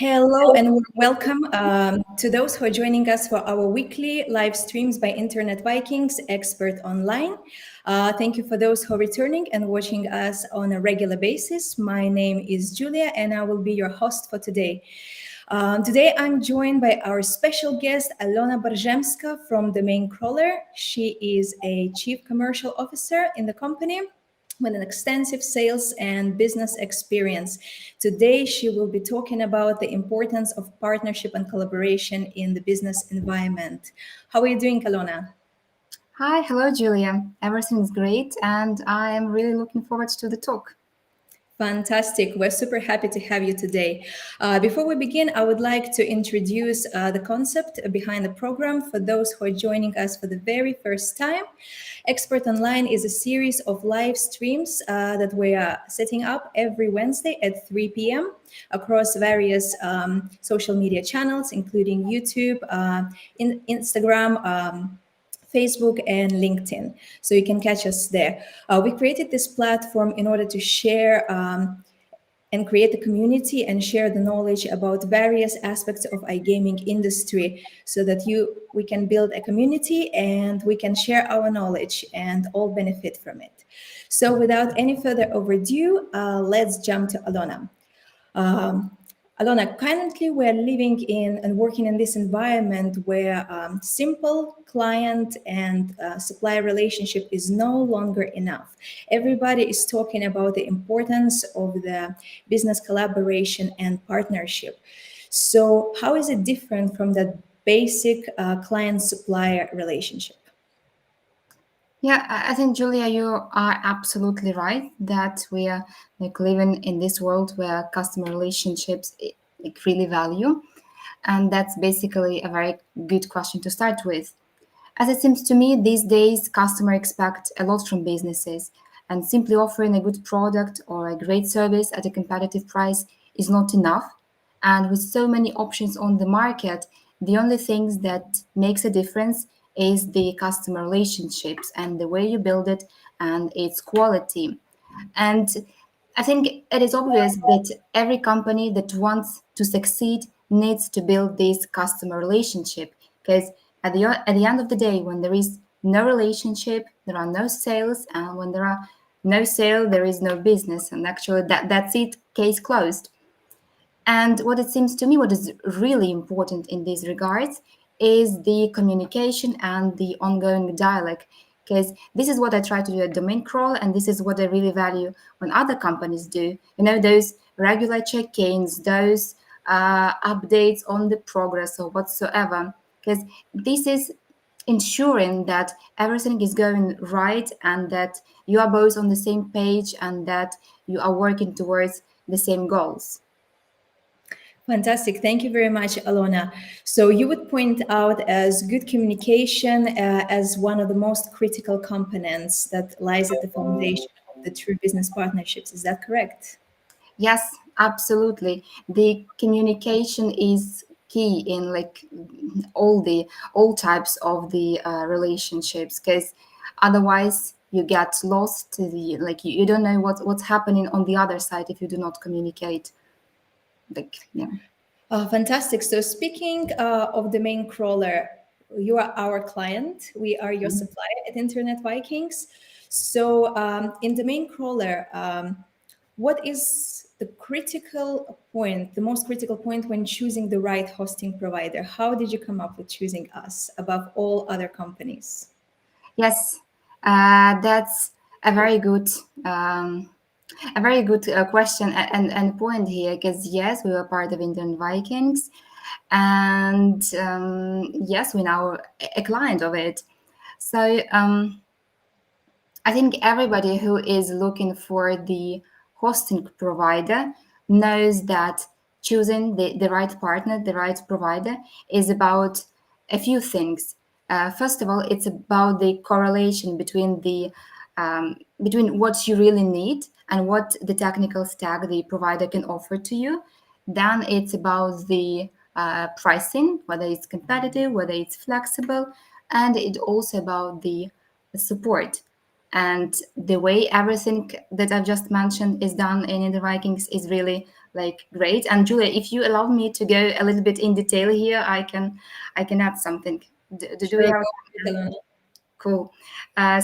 Hello and welcome to those who are joining us for our weekly live streams by Internet Vikings Expert Online. Thank you for those who are returning and watching us on a regular basis. My name is Julia and I will be your host for today. Today I'm joined by our special guest, Alona Borzhemska from Domain Crawler. She is a Chief Commercial Officer in the company with an extensive sales and business experience. Today, she will be talking about the importance of partnership and collaboration in the business environment. How are you doing, Alona? Hi, hello, Julia. Everything's great, and I am really looking forward to the talk. Fantastic. We're super happy to have you today. Before we begin, I would like to introduce the concept behind the program for those who are joining us for the very first time. Expert Online is a series of live streams that we are setting up every Wednesday at 3 p.m. across various social media channels, including YouTube, Instagram, Facebook and LinkedIn. So you can catch us there. We created this platform in order to share and create a community and share the knowledge about various aspects of iGaming industry so that we can build a community and we can share our knowledge and all benefit from it. So without any further overdue, let's jump to Alona. Alona, currently we're living in and working in this environment where simple client and supplier relationship is no longer enough. Everybody is talking about the importance of the business collaboration and partnership. So how is it different from that basic client-supplier relationship? Yeah, I think, Julia, you are absolutely right that we are living in this world where customer relationships really value, and that's basically a very good question to start with. As it seems to me, these days customers expect a lot from businesses, and simply offering a good product or a great service at a competitive price is not enough. And with so many options on the market, the only things that makes a difference is the customer relationships and the way you build it and its quality. And I think it is obvious that every company that wants to succeed needs to build this customer relationship because at the end of the day, when there is no relationship, there are no sales, and when there are no sale, there is no business. And actually, that's it, case closed. And what it seems to me, what is really important in these regards is the communication and the ongoing dialogue. Because this is what I try to do at Domain Crawl, and this is what I really value when other companies do. You know, those regular check-ins, those updates on the progress or whatsoever. Because this is ensuring that everything is going right and that you are both on the same page and that you are working towards the same goals. Fantastic. Thank you very much, Alona. So you would point out as good communication as one of the most critical components that lies at the foundation of the true business partnerships. Is that correct? Yes, absolutely. The communication is key in all types of the relationships because otherwise you get lost. You don't know what's happening on the other side if you do not communicate. Yeah. Fantastic. So speaking of Domain Crawler, you are our client. We are your supplier at Internet Vikings. So in Domain Crawler, what is the critical point, the most critical point when choosing the right hosting provider? How did you come up with choosing us above all other companies? Yes, that's a very good question and point here because yes, we were part of Indian Vikings, and yes, we're now a client of it. So I think everybody who is looking for the hosting provider knows that choosing the right partner, the right provider, is about a few things. First of all, it's about the correlation between what you really need and what the technical stack the provider can offer to you. Then it's about the pricing, whether it's competitive, whether it's flexible, and it's also about the support. And the way everything that I've just mentioned is done in the Vikings is really like great. And Julia, if you allow me to go a little bit in detail here, I can add something. Do we Sure, have go ahead, Alona. cool? I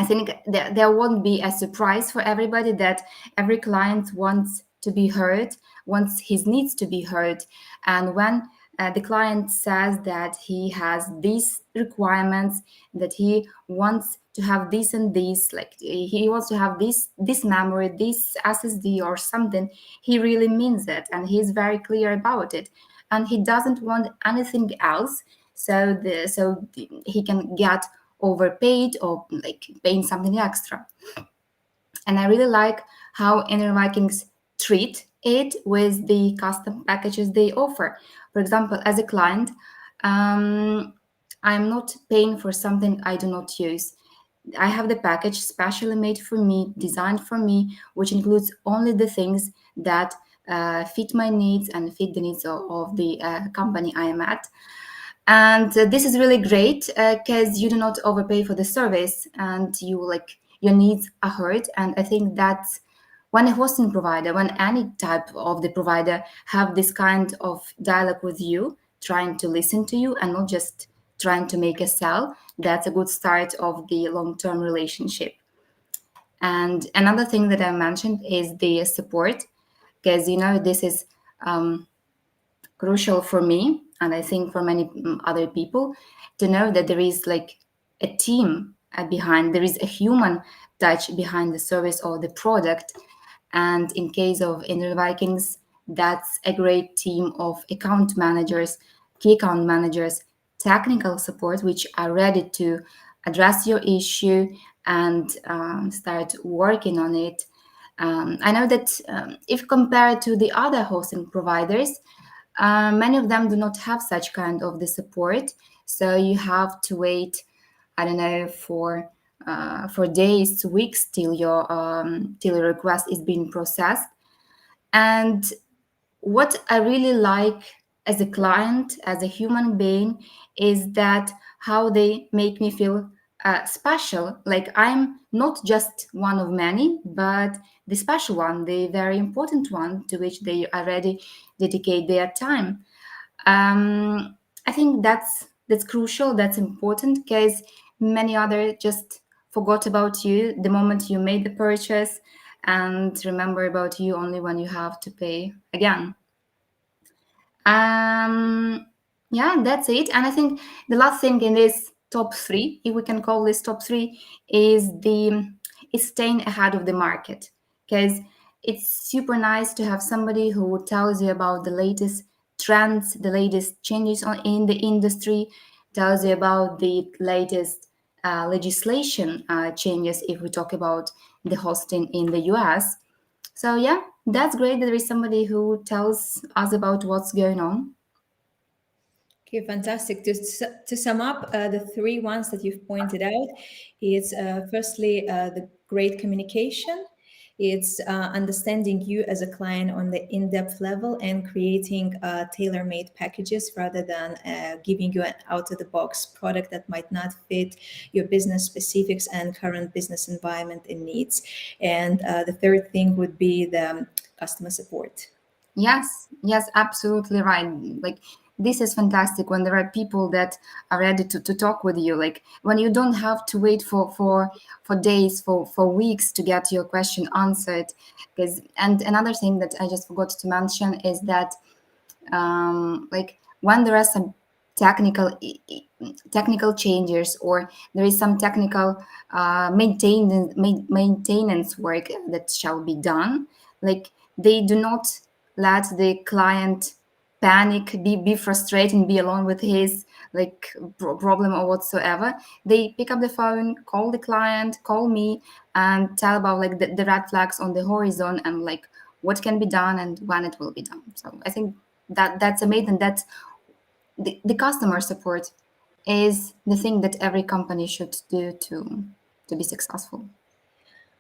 think there won't be a surprise for everybody that every client wants to be heard, wants his needs to be heard. And when the client says that he has these requirements, that he wants to have this and this, like he wants to have this memory, this SSD or something, he really means it, and he's very clear about it, and he doesn't want anything else. He can get overpaid or like paying something extra. And I really like how Inner Vikings treat it with the custom packages they offer. For example, as a client, um, I'm not paying for something I do not use. I have the package specially made for me, designed for me, which includes only the things that fit my needs and fit the needs of the company I am at. And this is really great because you do not overpay for the service, and you like your needs are heard. And I think that when a hosting provider, when any type of the provider have this kind of dialogue with you, trying to listen to you and not just trying to make a sell, that's a good start of the long-term relationship. And another thing that I mentioned is the support, because this is crucial for me, and I think for many other people, to know that there is like a team behind, there is a human touch behind the service or the product. And in case of Inner Vikings, that's a great team of account managers, key account managers, technical support, which are ready to address your issue and start working on it. I know that if compared to the other hosting providers, many of them do not have such kind of the support, so you have to wait. I don't know for days, weeks till your request is being processed. And what I really like as a client, as a human being, is that how they make me feel special. Like I'm not just one of many, but the special one, the very important one to which they already dedicate their time. I think that's crucial. That's important because many other just forgot about you the moment you made the purchase and remember about you only when you have to pay again. Um, yeah, that's it. And I think the last thing in this top three, if we can call this top three, is staying ahead of the market. Because it's super nice to have somebody who tells you about the latest trends, the latest changes in the industry, tells you about the latest legislation changes if we talk about the hosting in the US. So yeah, that's great that there is somebody who tells us about what's going on. Okay, fantastic. To sum up, the three ones that you've pointed out, it's firstly the great communication. It's understanding you as a client on the in-depth level and creating tailor-made packages rather than giving you an out-of-the-box product that might not fit your business specifics and current business environment and needs. And the third thing would be the customer support. Yes, yes, absolutely right. Like this is fantastic when there are people that are ready to talk with you. Like when you don't have to wait for days, for weeks to get your question answered. Because and another thing that I just forgot to mention is that like when there are some technical changes or there is some technical maintenance work that shall be done, like they do not let the client panic, be frustrated, be alone with his like problem or whatsoever. They pick up the phone, call the client, call me, and tell about like the red flags on the horizon and like what can be done and when it will be done. So I think that's amazing. That the customer support is the thing that every company should do to be successful.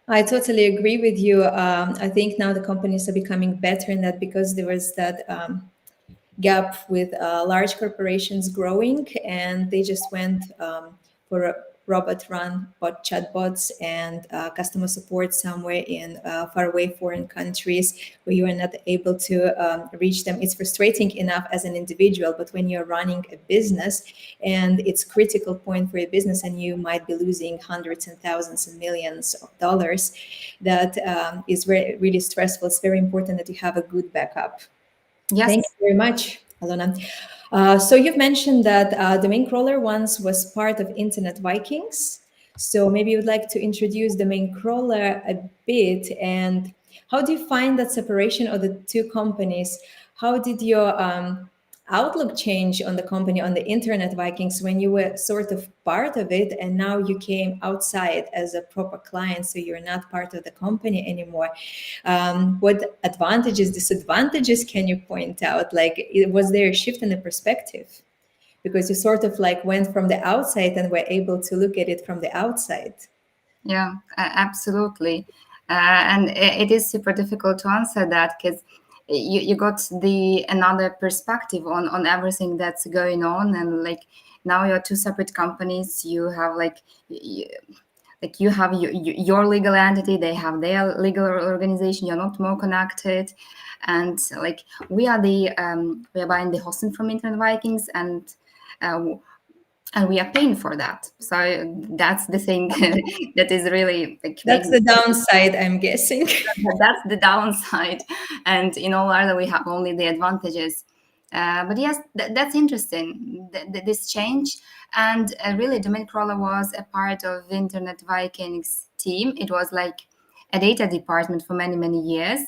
I totally agree with you. I think now the companies are becoming better in that because there was that gap with large corporations growing, and they just went for robot run bot chatbots and customer support somewhere in faraway foreign countries where you are not able to reach them. It's frustrating enough as an individual, but when you're running a business and it's critical point for your business and you might be losing hundreds and thousands and millions of dollars, that is really stressful. It's very important that you have a good backup. Thank Yes. you very much, Alona. So you've mentioned that domain crawler once was part of Internet Vikings. So maybe you would like to introduce domain crawler a bit, and how do you find that separation of the two companies? How did your outlook change on the company, on the Internet Vikings, when you were sort of part of it and now you came outside as a proper client, so you're not part of the company anymore? What advantages, disadvantages can you point out? Like, was there a shift in the perspective? Because you sort of like went from the outside and were able to look at it from the outside. Yeah, absolutely. And it is super difficult to answer that because you got the another perspective on everything that's going on, and like now you're two separate companies. You have like you have your legal entity, they have their legal organization. You're not more connected, and like we are buying the hosting from Internet Vikings, uh, and we are paying for that. So that's the thing that is really like That's making the downside, I'm guessing. that's the downside. And in all other, we have only the advantages. But yes, that's interesting, this change. And really, domain crawler was a part of Internet Vikings team. It was like a data department for many, many years.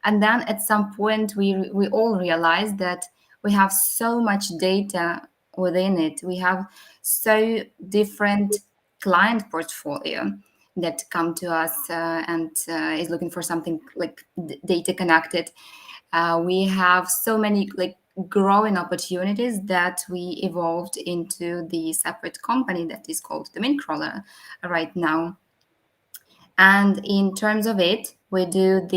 And then at some point, we all realized that we have so much data within it. We have so different client portfolio that come to us and is looking for something like data connected. We have so many like growing opportunities that we evolved into the separate company that is called Domain Crawler right now. And in terms of it, we collect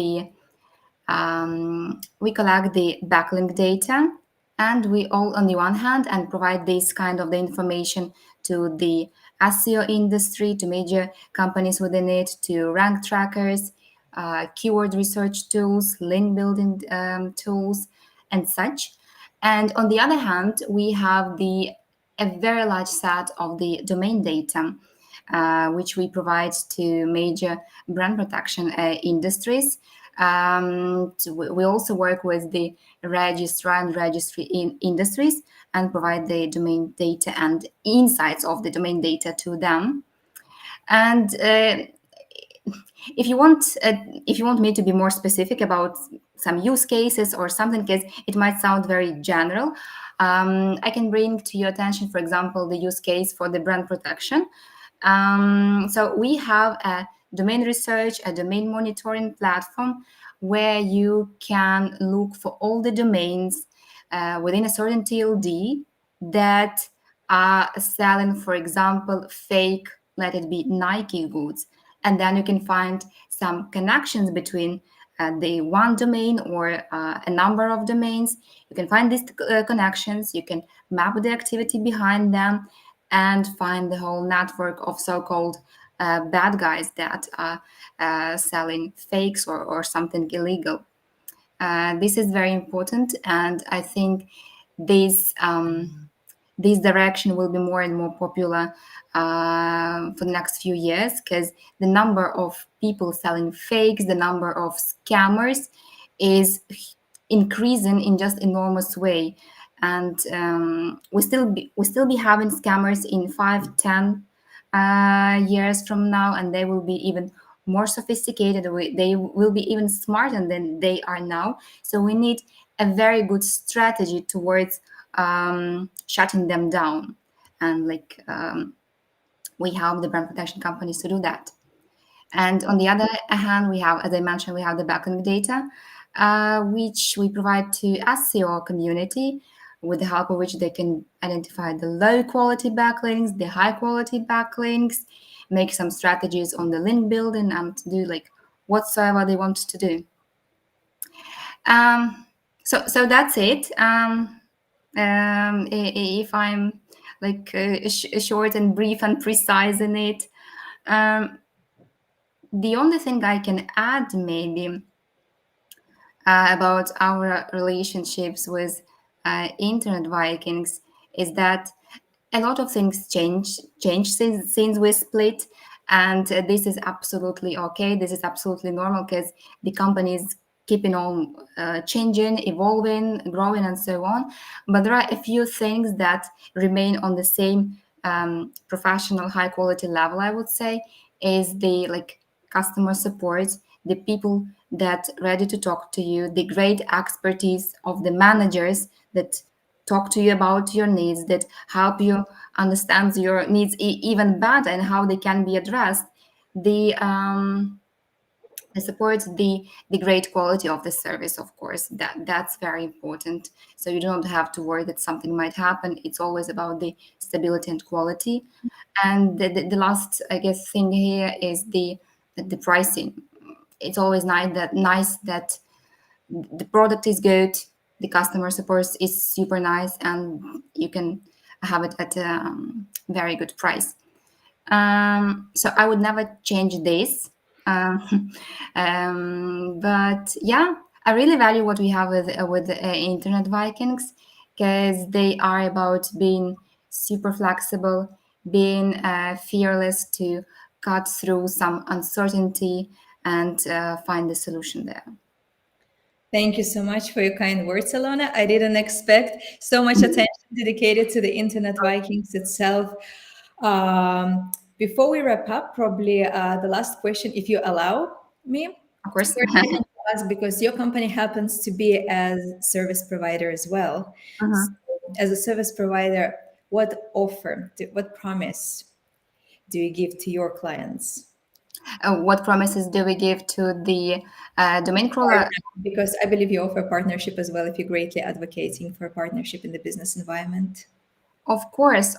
the backlink data, and we all on the one hand and provide this kind of the information to the SEO industry, to major companies within it, to rank trackers, keyword research tools, link building tools, and such. And on the other hand, we have the a very large set of the domain data, which we provide to major brand protection industries. We also work with the registrar and registry in industries and provide the domain data and insights of the domain data to them. And if you want me to be more specific about some use cases or something, because it might sound very general, I can bring to your attention, for example, the use case for the brand protection. So we have a domain research, a domain monitoring platform where you can look for all the domains within a certain TLD that are selling, for example, fake, let it be Nike goods. And then you can find some connections between the one domain or a number of domains. You can find these connections, you can map the activity behind them, and find the whole network of so-called bad guys that are selling fakes or something illegal. This is very important, and I think this this direction will be more and more popular for the next few years, because the number of people selling fakes, the number of scammers is increasing in just enormous way. And we still be having scammers in 5, 10 years from now, and they will be even more sophisticated. They will be even smarter than they are now. So we need a very good strategy towards shutting them down, and we help the brand protection companies to do that. And on the other hand, we have, as I mentioned, we have the backlink data, which we provide to SEO community, with the help of which they can identify the low quality backlinks, the high quality backlinks, make some strategies on the link building, and do like whatsoever they want to do. So that's it. If I'm short and brief and precise in it. Um, the only thing I can add maybe about our relationships with internet Vikings is that a lot of things change since we split, and this is absolutely okay. This is absolutely normal because the company is keeping on changing, evolving, growing, and so on. But there are a few things that remain on the same professional, high quality level. I would say is the customer support, the people that ready to talk to you, the great expertise of the managers that talk to you about your needs, that help you understand your needs even better and how they can be addressed. The support, the great quality of the service, of course, that's very important. So you don't have to worry that something might happen. It's always about the stability and quality. And the last, I guess, thing here is the pricing. It's always nice that the product is good, the customer support is super nice, and you can have it at a very good price. So I would never change this. But yeah, I really value what we have with Internet Vikings, because they are about being super flexible, being fearless to cut through some uncertainty and find the solution there. Thank you so much for your kind words, Alona. I didn't expect so much attention dedicated to the Internet Vikings itself. Before we wrap up, probably the last question, if you allow me, Of course. very important to ask because your company happens to be as service provider as well. So, Mhm. as a service provider, what offer, what promise do you give to your clients? What promises do we give to the domain crawler? Partner, because I believe you offer partnership as well if you're greatly advocating for a partnership in the business environment. Of course.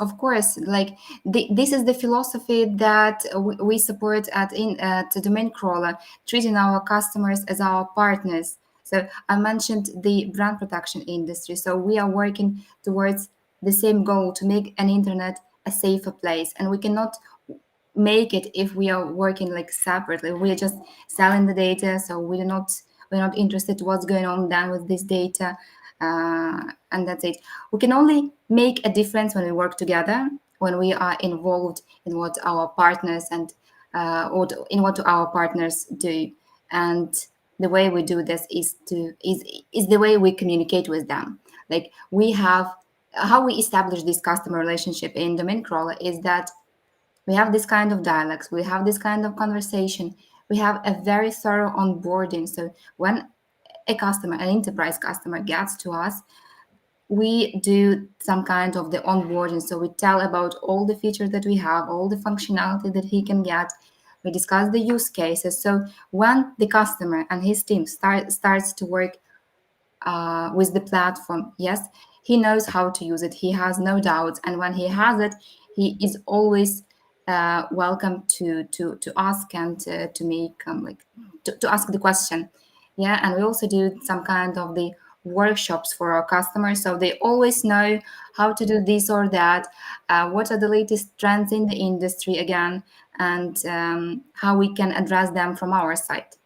This is the philosophy that we support at the domain crawler, treating our customers as our partners. So I mentioned the brand protection industry. So we are working towards the same goal to make an internet a safer place, and we cannot make it if we are working separately. We are just selling the data, so we're not interested what's going on then with this data, and that's it. We can only make a difference when we work together, when we are involved in what our partners and in what our partners do. And the way we do this is the way we communicate with them. Like we have how we establish this customer relationship in domain crawler is that we have this kind of dialogues, we have this kind of conversation, we have a very thorough onboarding. So when a customer, an enterprise customer, gets to us, we do some kind of the onboarding. So we tell about all the features that we have, all the functionality that he can get. We discuss the use cases. So when the customer and his team starts to work with the platform, yes, he knows how to use it. He has no doubts, and when he has it, he is always welcome to ask and to make to ask the question. Yeah, and we also do some kind of the workshops for our customers, so they always know how to do this or that, what are the latest trends in the industry again, and how we can address them from our side.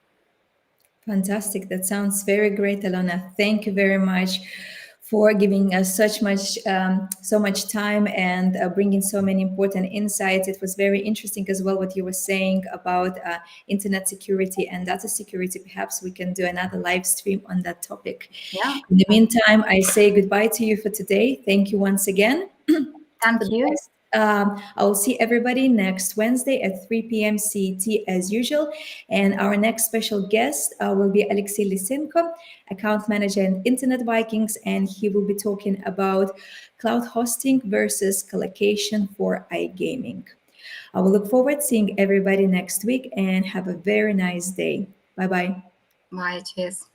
Fantastic. That sounds very great, Alona. Thank you very much for giving us so much time and bringing so many important insights. It was very interesting as well what you were saying about internet security and data security. Perhaps we can do another live stream on that topic. Yeah, In the meantime, I say goodbye to you for today. Thank you once again. thank you. I will see everybody next Wednesday at 3 p.m. CET as usual. And our next special guest will be Alexei Lysenko, account manager in Internet Vikings, and he will be talking about cloud hosting versus colocation for iGaming. I will look forward to seeing everybody next week and have a very nice day. Bye bye. Bye, cheers.